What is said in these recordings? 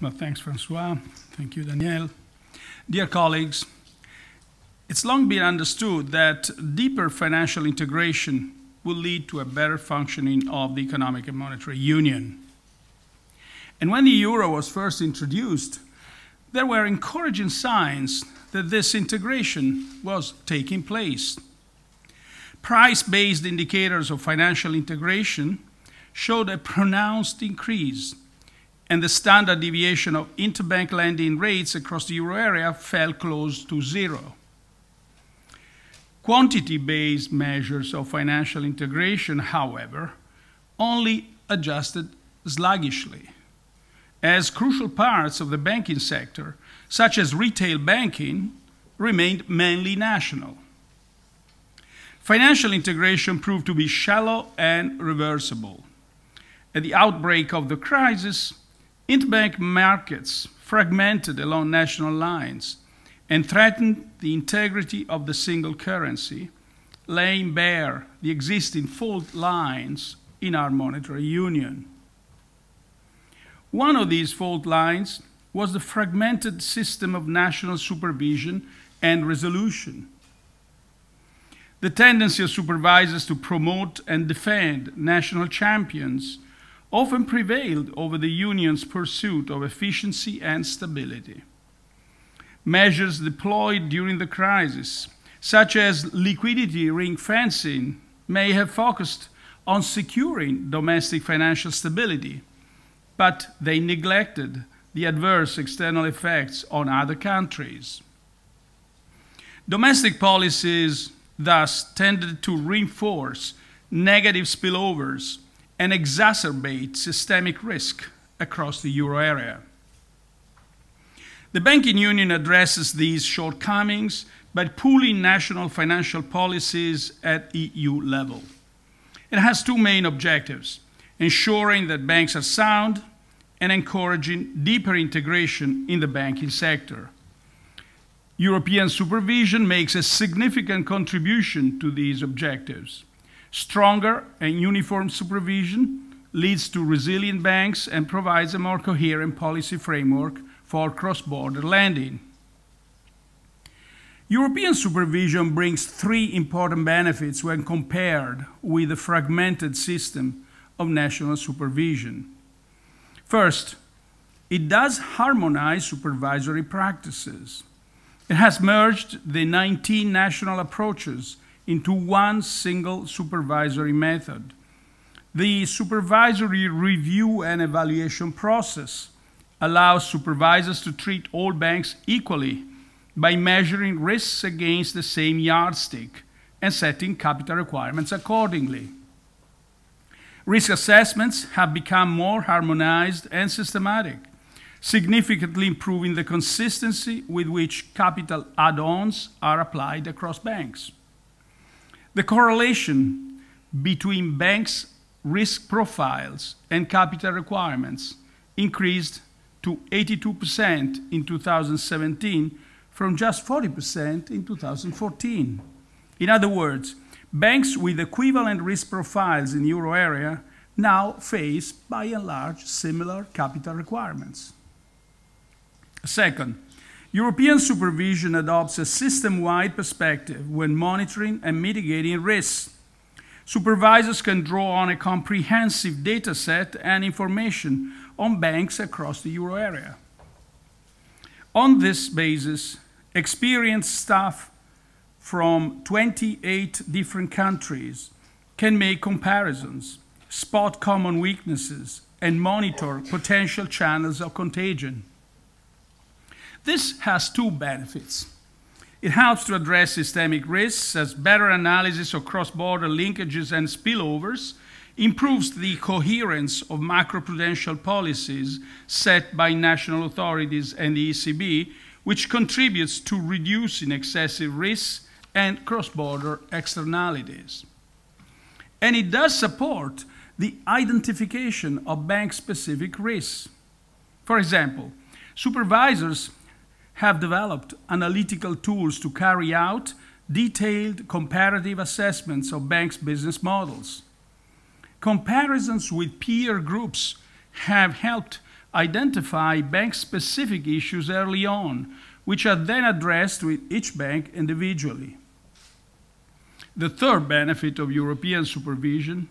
Well, thanks, Francois. Thank you, Danielle. Dear colleagues, it's long been understood that deeper financial integration will lead to a better functioning of the economic and monetary union. And when the euro was first introduced, there were encouraging signs that this integration was taking place. Price-based indicators of financial integration showed a pronounced increase, and the standard deviation of interbank lending rates across the euro area fell close to zero. Quantity-based measures of financial integration, however, only adjusted sluggishly, as crucial parts of the banking sector, such as retail banking, remained mainly national. Financial integration proved to be shallow and reversible. At the outbreak of the crisis, interbank markets fragmented along national lines and threatened the integrity of the single currency, laying bare the existing fault lines in our monetary union. One of these fault lines was the fragmented system of national supervision and resolution. The tendency of supervisors to promote and defend national champions often prevailed over the union's pursuit of efficiency and stability. Measures deployed during the crisis, such as liquidity ring fencing, may have focused on securing domestic financial stability, but they neglected the adverse external effects on other countries. Domestic policies thus tended to reinforce negative spillovers and exacerbate systemic risk across the euro area. The banking union addresses these shortcomings by pooling national financial policies at EU level. It has two main objectives: ensuring that banks are sound and encouraging deeper integration in the banking sector. European supervision makes a significant contribution to these objectives. Stronger and uniform supervision leads to resilient banks and provides a more coherent policy framework for cross-border lending. European supervision brings three important benefits when compared with the fragmented system of national supervision. First, it does harmonize supervisory practices. It has merged the 19 national approaches into one single supervisory method. The supervisory review and evaluation process allows supervisors to treat all banks equally by measuring risks against the same yardstick and setting capital requirements accordingly. Risk assessments have become more harmonized and systematic, significantly improving the consistency with which capital add-ons are applied across banks. The correlation between banks' risk profiles and capital requirements increased to 82% in 2017 from just 40% in 2014. In other words, banks with equivalent risk profiles in the euro area now face, by and large, similar capital requirements. Second, European supervision adopts a system-wide perspective when monitoring and mitigating risks. Supervisors can draw on a comprehensive data set and information on banks across the euro area. On this basis, experienced staff from 28 different countries can make comparisons, spot common weaknesses, and monitor potential channels of contagion. This has two benefits. It helps to address systemic risks, as better analysis of cross-border linkages and spillovers improves the coherence of macroprudential policies set by national authorities and the ECB, which contributes to reducing excessive risks and cross-border externalities. And it does support the identification of bank-specific risks. For example, supervisors have developed analytical tools to carry out detailed comparative assessments of banks' business models. Comparisons with peer groups have helped identify bank-specific issues early on, which are then addressed with each bank individually. The third benefit of European supervision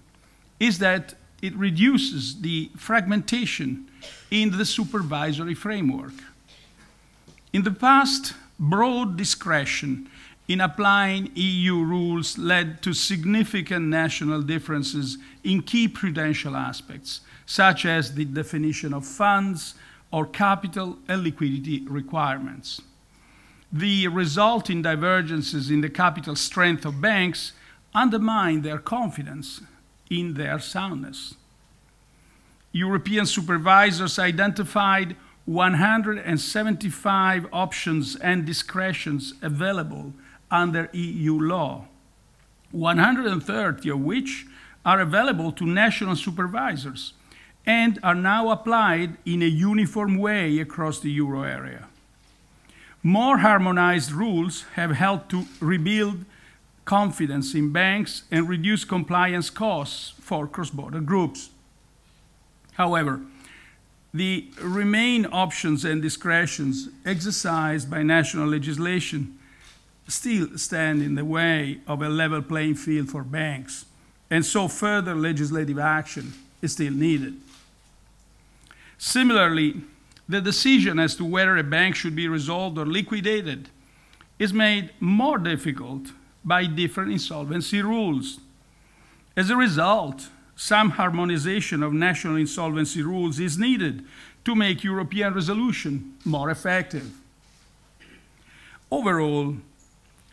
is that it reduces the fragmentation in the supervisory framework. In the past, broad discretion in applying EU rules led to significant national differences in key prudential aspects, such as the definition of funds or capital and liquidity requirements. The resulting divergences in the capital strength of banks undermine their confidence in their soundness. European supervisors identified 175 options and discretions available under EU law, 130 of which are available to national supervisors and are now applied in a uniform way across the euro area. More harmonized rules have helped to rebuild confidence in banks and reduce compliance costs for cross-border groups. However, the remaining options and discretions exercised by national legislation still stand in the way of a level playing field for banks, and so further legislative action is still needed. Similarly, the decision as to whether a bank should be resolved or liquidated is made more difficult by different insolvency rules. As a result, some harmonization of national insolvency rules is needed to make European resolution more effective. Overall,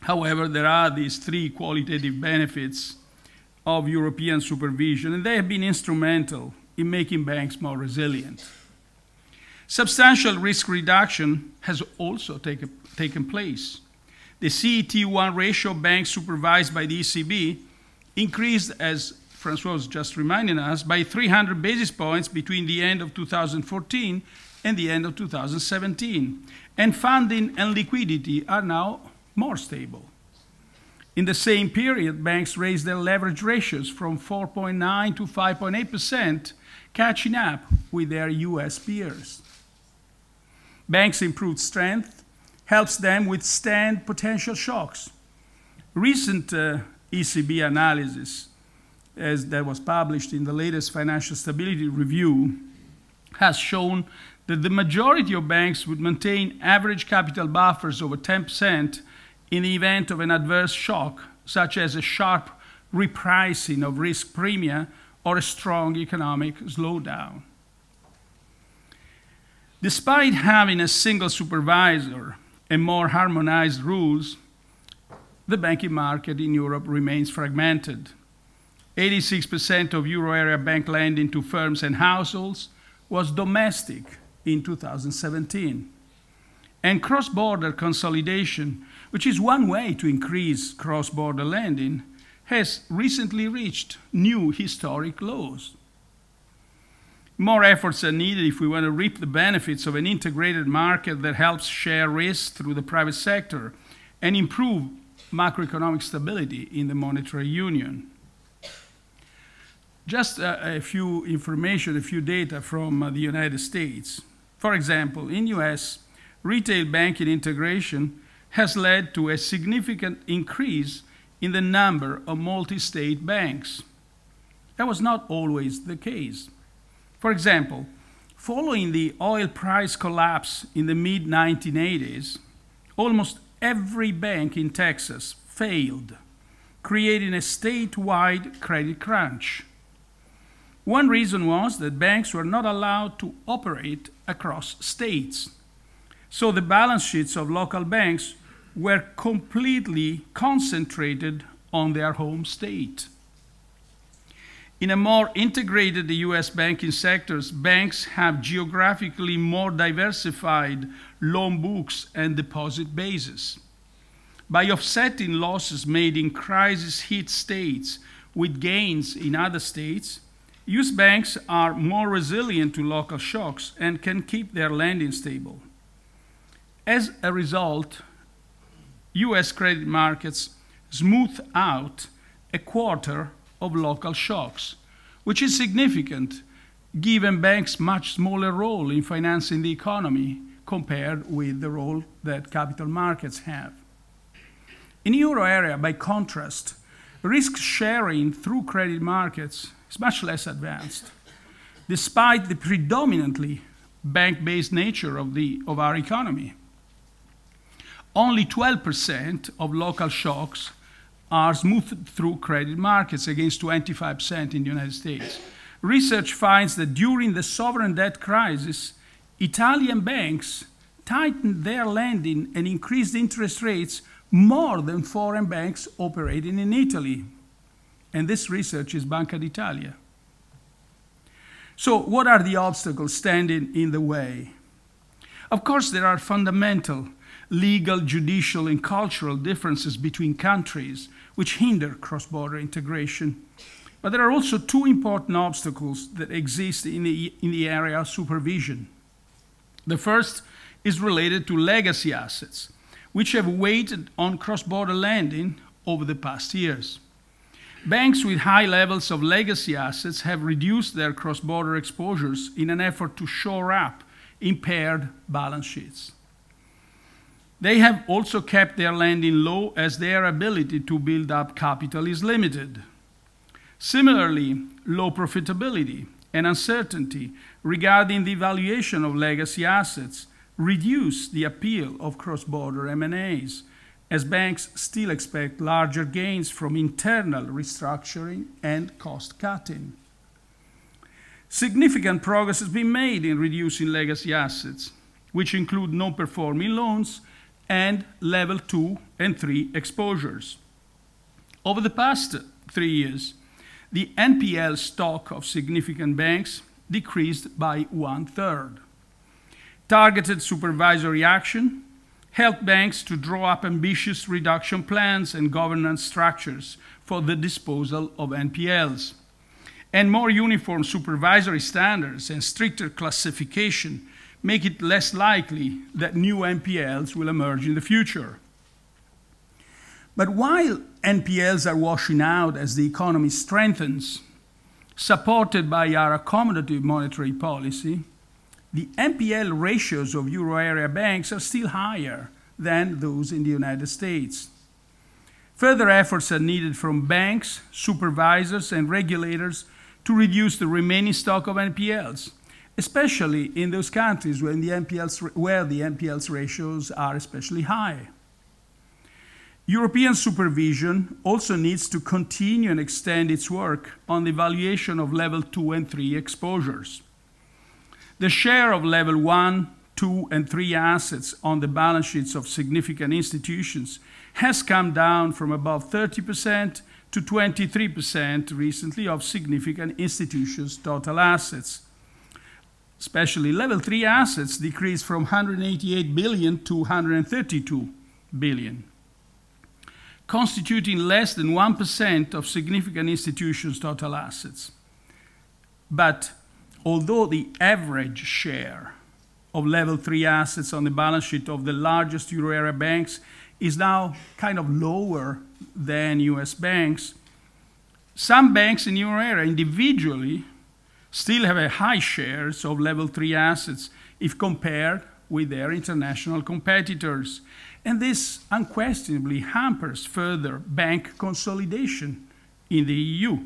however, there are these three qualitative benefits of European supervision, and they have been instrumental in making banks more resilient. Substantial risk reduction has also taken place. The CET1 ratio of banks supervised by the ECB increased, as François was just reminding us, by 300 basis points between the end of 2014 and the end of 2017. And funding and liquidity are now more stable. In the same period, banks raised their leverage ratios from 4.9 to 5.8%, catching up with their US peers. Banks' improved strength helps them withstand potential shocks. Recent ECB analysis, as that was published in the latest Financial Stability Review, has shown that the majority of banks would maintain average capital buffers over 10% in the event of an adverse shock, such as a sharp repricing of risk premia or a strong economic slowdown. Despite having a single supervisor and more harmonized rules, the banking market in Europe remains fragmented. 86% of euro area bank lending to firms and households was domestic in 2017. And cross-border consolidation, which is one way to increase cross-border lending, has recently reached new historic lows. More efforts are needed if we want to reap the benefits of an integrated market that helps share risk through the private sector and improve macroeconomic stability in the monetary union. Just a few information, a few data from the United States. For example, in US, retail banking integration has led to a significant increase in the number of multi-state banks. That was not always the case. For example, following the oil price collapse in the mid-1980s, almost every bank in Texas failed, creating a statewide credit crunch. One reason was that banks were not allowed to operate across states. So the balance sheets of local banks were completely concentrated on their home state. In a more integrated US banking sectors, banks have geographically more diversified loan books and deposit bases. By offsetting losses made in crisis-hit states with gains in other states, US banks are more resilient to local shocks and can keep their lending stable. As a result, US credit markets smooth out a quarter of local shocks, which is significant given banks' much smaller role in financing the economy compared with the role that capital markets have. In the euro area, by contrast, risk sharing through credit markets is much less advanced, despite the predominantly bank-based nature of our economy. Only 12% of local shocks are smoothed through credit markets against 25% in the United States. Research finds that during the sovereign debt crisis, Italian banks tightened their lending and increased interest rates more than foreign banks operating in Italy. And this research is Banca d'Italia. So what are the obstacles standing in the way? Of course, there are fundamental legal, judicial, and cultural differences between countries which hinder cross-border integration. But there are also two important obstacles that exist in the area of supervision. The first is related to legacy assets, which have weighed on cross-border lending over the past years. Banks with high levels of legacy assets have reduced their cross-border exposures in an effort to shore up impaired balance sheets. They have also kept their lending low as their ability to build up capital is limited. Similarly, low profitability and uncertainty regarding the valuation of legacy assets reduce the appeal of cross-border M&As, as banks still expect larger gains from internal restructuring and cost-cutting. Significant progress has been made in reducing legacy assets, which include non-performing loans and level 2 and 3 exposures. Over the past 3 years, the NPL stock of significant banks decreased by 1/3. Targeted supervisory action helped banks to draw up ambitious reduction plans and governance structures for the disposal of NPLs. And more uniform supervisory standards and stricter classification make it less likely that new NPLs will emerge in the future. But while NPLs are washing out as the economy strengthens, supported by our accommodative monetary policy, the NPL ratios of euro area banks are still higher than those in the United States. Further efforts are needed from banks, supervisors, and regulators to reduce the remaining stock of NPLs, especially in those countries where the NPLs ratios are especially high. European supervision also needs to continue and extend its work on the valuation of level 2 and 3 exposures. The share of level 1, 2, and 3 assets on the balance sheets of significant institutions has come down from above 30% to 23% recently of significant institutions' total assets. Especially level 3 assets decreased from 188 billion to 132 billion, constituting less than 1% of significant institutions' total assets. But although the average share of level 3 assets on the balance sheet of the largest euro area banks is now kind of lower than US banks, some banks in euro area individually still have a high shares of level 3 assets if compared with their international competitors. And this unquestionably hampers further bank consolidation in the EU.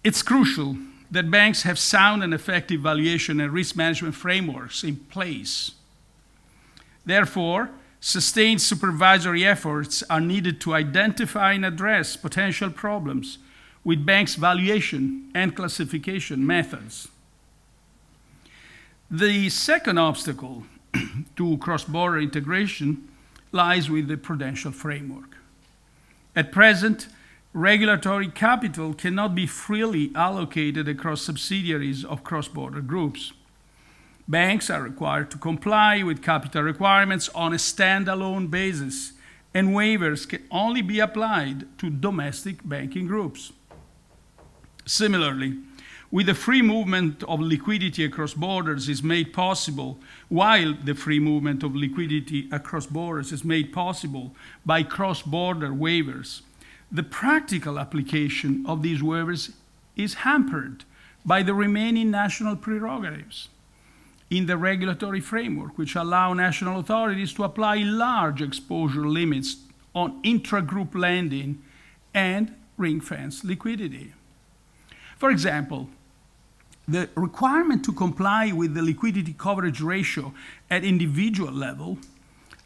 It's crucial that banks have sound and effective valuation and risk management frameworks in place. Therefore, sustained supervisory efforts are needed to identify and address potential problems with banks' valuation and classification methods. The second obstacle to cross-border integration lies with the prudential framework. At present, regulatory capital cannot be freely allocated across subsidiaries of cross-border groups. Banks are required to comply with capital requirements on a standalone basis, and waivers can only be applied to domestic banking groups. Similarly, with the free movement of liquidity across borders is made possible, while the free movement of liquidity across borders is made possible by cross-border waivers, the practical application of these waivers is hampered by the remaining national prerogatives in the regulatory framework, which allow national authorities to apply large exposure limits on intragroup lending and ring-fence liquidity. For example, the requirement to comply with the liquidity coverage ratio at individual level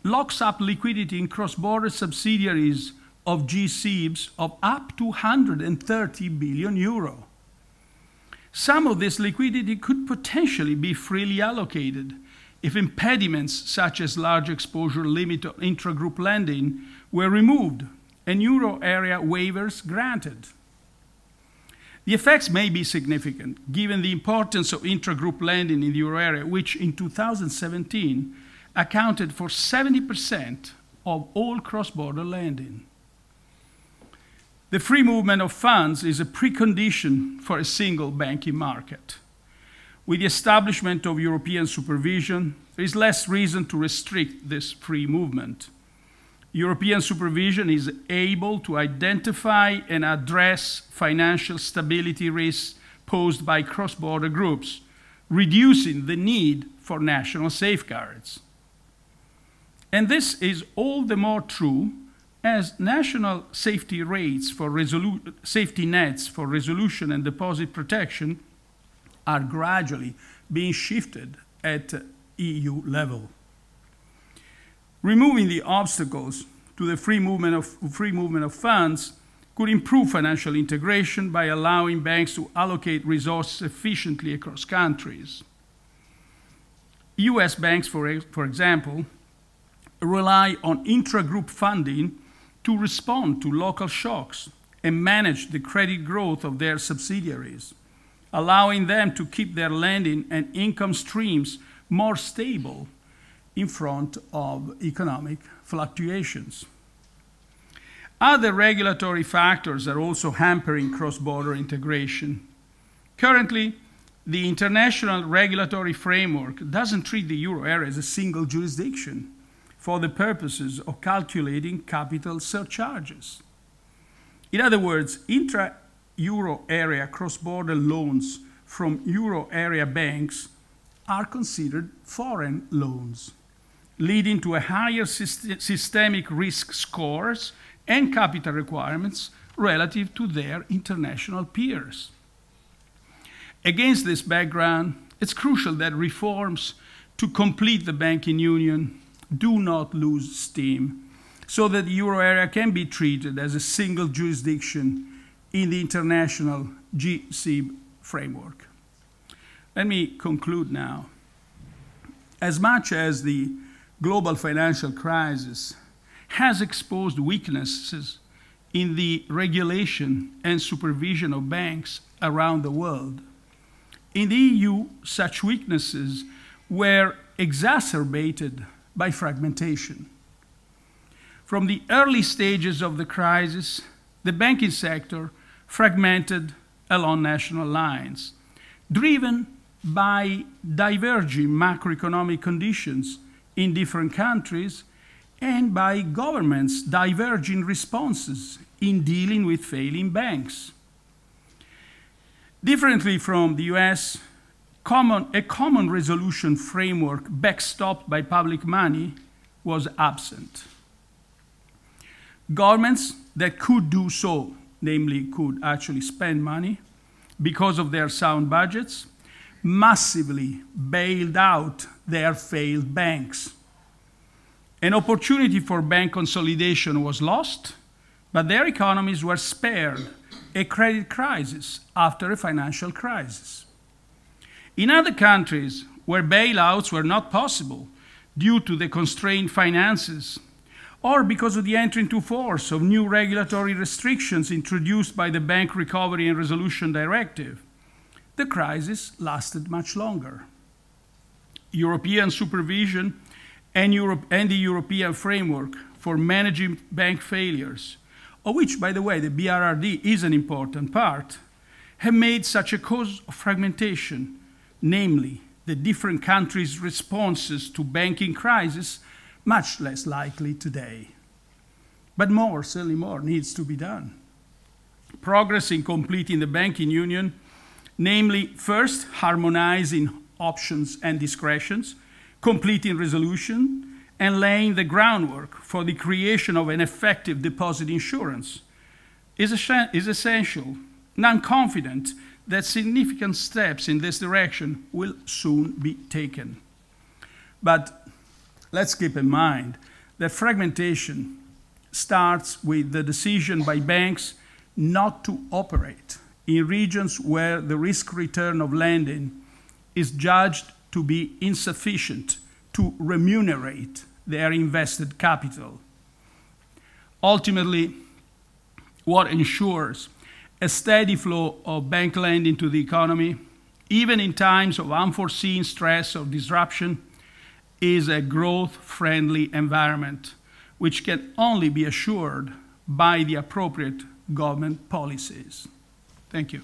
locks up liquidity in cross-border subsidiaries of GSIBs of up to 130 billion euro. Some of this liquidity could potentially be freely allocated if impediments such as large exposure limit on intragroup lending were removed and euro area waivers granted. The effects may be significant given the importance of intragroup lending in the euro area, which in 2017 accounted for 70% of all cross-border lending. The free movement of funds is a precondition for a single banking market. With the establishment of European supervision, there is less reason to restrict this free movement. European supervision is able to identify and address financial stability risks posed by cross-border groups, reducing the need for national safeguards. And this is all the more true as national safety nets for resolution and deposit protection are gradually being shifted at EU level. Removing the obstacles to the free movement of funds could improve financial integration by allowing banks to allocate resources efficiently across countries. US banks, for example, rely on intragroup funding to respond to local shocks and manage the credit growth of their subsidiaries, allowing them to keep their lending and income streams more stable in front of economic fluctuations. Other regulatory factors are also hampering cross-border integration. Currently, the international regulatory framework doesn't treat the euro area as a single jurisdiction for the purposes of calculating capital surcharges. In other words, intra-euro area cross-border loans from euro area banks are considered foreign loans, leading to a higher systemic risk scores and capital requirements relative to their international peers. Against this background, it's crucial that reforms to complete the banking union do not lose steam, so that the euro area can be treated as a single jurisdiction in the international GSIB framework. Let me conclude now. As much as the global financial crisis has exposed weaknesses in the regulation and supervision of banks around the world, in the EU, such weaknesses were exacerbated by fragmentation. From the early stages of the crisis, the banking sector fragmented along national lines, driven by diverging macroeconomic conditions in different countries and by governments' diverging responses in dealing with failing banks. Differently from the US, a common resolution framework backstopped by public money was absent. Governments that could do so, namely could actually spend money because of their sound budgets, massively bailed out their failed banks. An opportunity for bank consolidation was lost, but their economies were spared a credit crisis after a financial crisis. In other countries where bailouts were not possible due to the constrained finances or because of the entry into force of new regulatory restrictions introduced by the Bank Recovery and Resolution Directive, the crisis lasted much longer. European supervision and the European framework for managing bank failures, of which, by the way, the BRRD is an important part, have made such a cause of fragmentation, namely the different countries' responses to banking crisis, much less likely today. But more, certainly more, needs to be done. Progress in completing the banking union namely, first, harmonizing options and discretions, completing resolution, and laying the groundwork for the creation of an effective deposit insurance is essential, and I'm confident that significant steps in this direction will soon be taken. But let's keep in mind that fragmentation starts with the decision by banks not to operate in regions where the risk-return of lending is judged to be insufficient to remunerate their invested capital. Ultimately, what ensures a steady flow of bank lending to the economy, even in times of unforeseen stress or disruption, is a growth-friendly environment, which can only be assured by the appropriate government policies. Thank you.